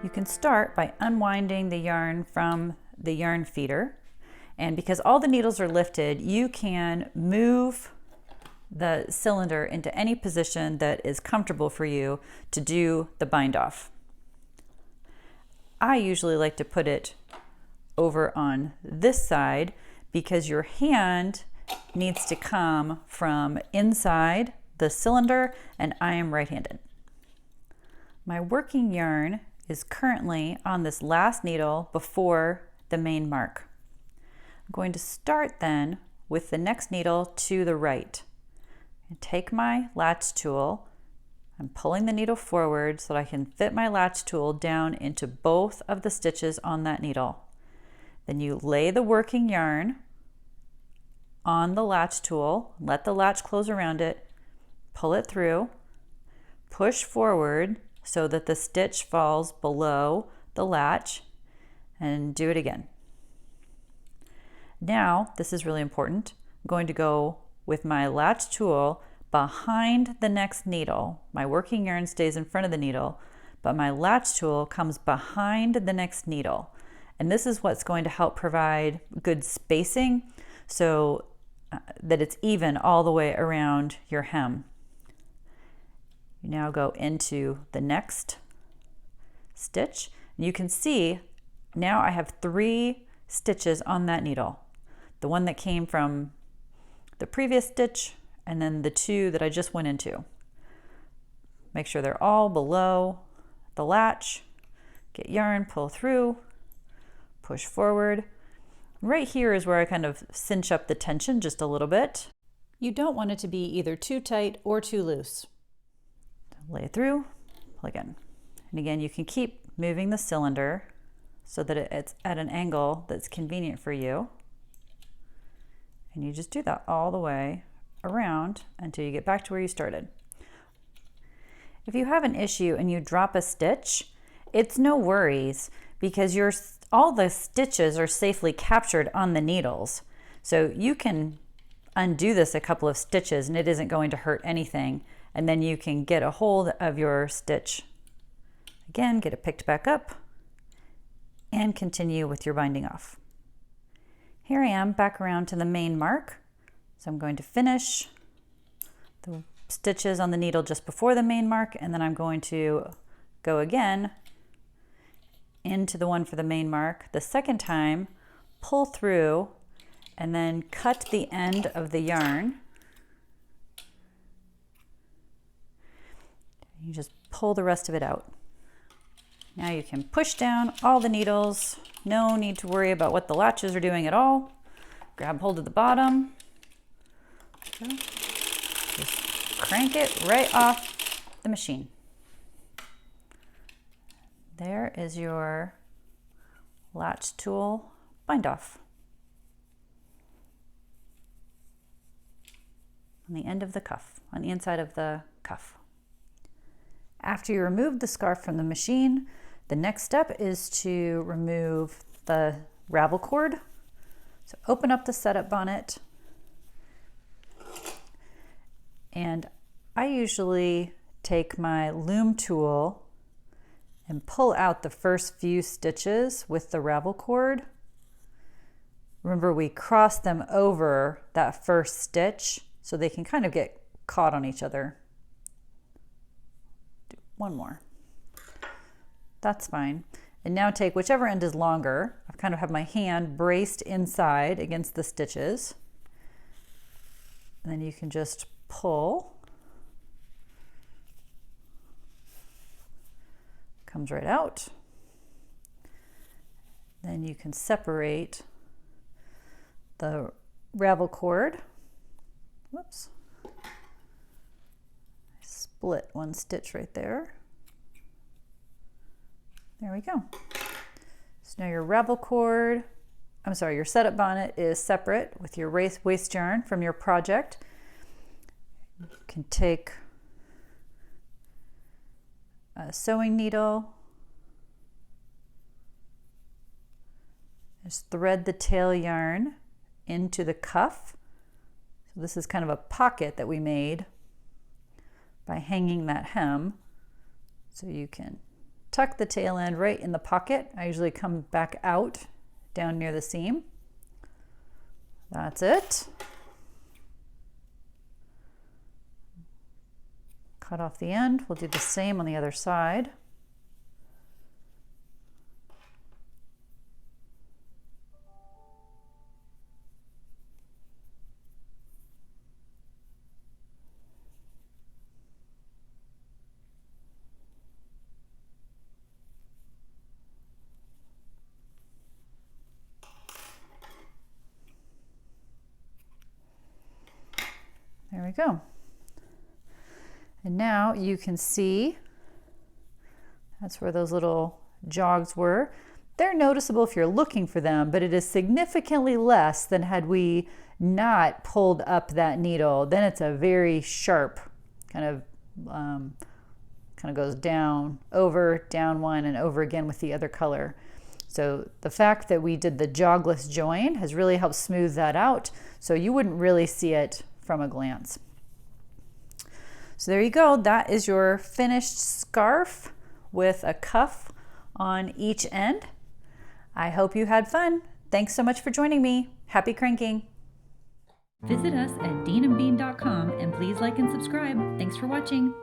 You can start by unwinding the yarn from the yarn feeder, and because all the needles are lifted, you can move the cylinder into any position that is comfortable for you to do the bind off. I usually like to put it over on this side because your hand needs to come from inside the cylinder, and I am right-handed. My working yarn is currently on this last needle before the main mark. I'm going to start then with the next needle to the right. And take my latch tool, I'm pulling the needle forward so that I can fit my latch tool down into both of the stitches on that needle. Then you lay the working yarn on the latch tool, let the latch close around it, pull it through, push forward so that the stitch falls below the latch, and do it again. Now, this is really important. I'm going to go with my latch tool behind the next needle. My working yarn stays in front of the needle, but my latch tool comes behind the next needle. And this is what's going to help provide good spacing so that it's even all the way around your hem. You now go into the next stitch, and you can see now I have 3 stitches on that needle. The one that came from the previous stitch, and then the 2 that I just went into. Make sure they're all below the latch. Get yarn, pull through, push forward. Right here is where I kind of cinch up the tension just a little bit. You don't want it to be either too tight or too loose. Lay it through, pull again. And again, you can keep moving the cylinder so that it's at an angle that's convenient for you. And you just do that all the way around until you get back to where you started. If you have an issue and you drop a stitch, it's no worries because all the stitches are safely captured on the needles. So you can undo this a couple of stitches and it isn't going to hurt anything. And then you can get a hold of your stitch. Again, get it picked back up and continue with your binding off. Here I am back around to the main mark. So I'm going to finish the stitches on the needle just before the main mark, and then I'm going to go again into the one for the main mark. The second time, pull through and then cut the end of the yarn. You just pull the rest of it out. Now you can push down all the needles. No need to worry about what the latches are doing at all. Grab hold of the bottom. Just crank it right off the machine. There is your latch tool bind off on the end of the cuff, on the inside of the cuff. After you remove the scarf from the machine, the next step is to remove the ravel cord. So open up the setup bonnet, and I usually take my loom tool and pull out the first few stitches with the ravel cord. Remember, we cross them over that first stitch so they can kind of get caught on each other. Do one more. That's fine. And now take whichever end is longer. I kind of have my hand braced inside against the stitches. And then you can just pull. Comes right out. Then you can separate the ravel cord. Whoops. I split one stitch right there. There we go. So now your ravel cord, your setup bonnet is separate with your waste yarn from your project. You can take a sewing needle, just thread the tail yarn into the cuff. So this is kind of a pocket that we made by hanging that hem. So you can tuck the tail end right in the pocket. I usually come back out down near the seam. That's it. Cut off the end. We'll do the same on the other side. There we go. And now you can see that's where those little jogs were. They're noticeable if you're looking for them, but it is significantly less than had we not pulled up that needle. Then it's a very sharp kind of goes down, over, down one, and over again with the other color. So the fact that we did the jogless join has really helped smooth that out, so you wouldn't really see it from a glance. So there you go. That is your finished scarf with a cuff on each end. I hope you had fun. Thanks so much for joining me. Happy cranking. Visit us at deanandbean.com and please like and subscribe. Thanks for watching.